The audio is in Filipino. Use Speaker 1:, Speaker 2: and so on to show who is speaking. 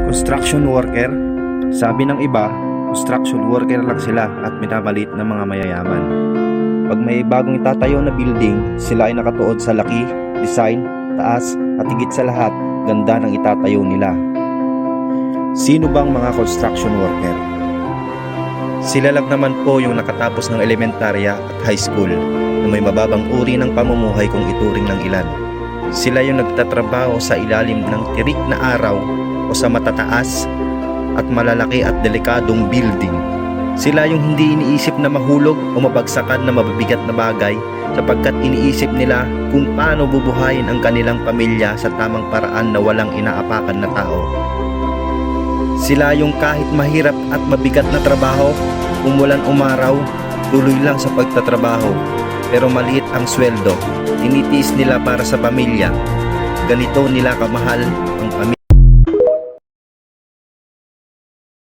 Speaker 1: Construction worker? Sabi ng iba, construction worker lang sila at minamaliit ng mga mayayaman. Pag may bagong itatayo na building, sila ay nakatuod sa laki, design, taas at higit sa lahat, ganda ng itatayo nila. Sino bang mga construction worker? Sila lang naman po yung nakatapos ng elementarya at high school na may mababang uri ng pamumuhay kung ituring ng ilan. Sila yung nagtatrabaho sa ilalim ng tirik na araw o sa matataas at malalaki at delikadong building. Sila yung hindi iniisip na mahulog o mabagsakan na mabibigat na bagay sapagkat iniisip nila kung paano bubuhayin ang kanilang pamilya sa tamang paraan na walang inaapakan na tao. Sila yung kahit mahirap at mabigat na trabaho, umulan umaraw, tuloy lang sa pagtatrabaho. Pero maliit ang sweldo, tinitiis nila para sa pamilya. Ganito nila kamahal ang pamilya.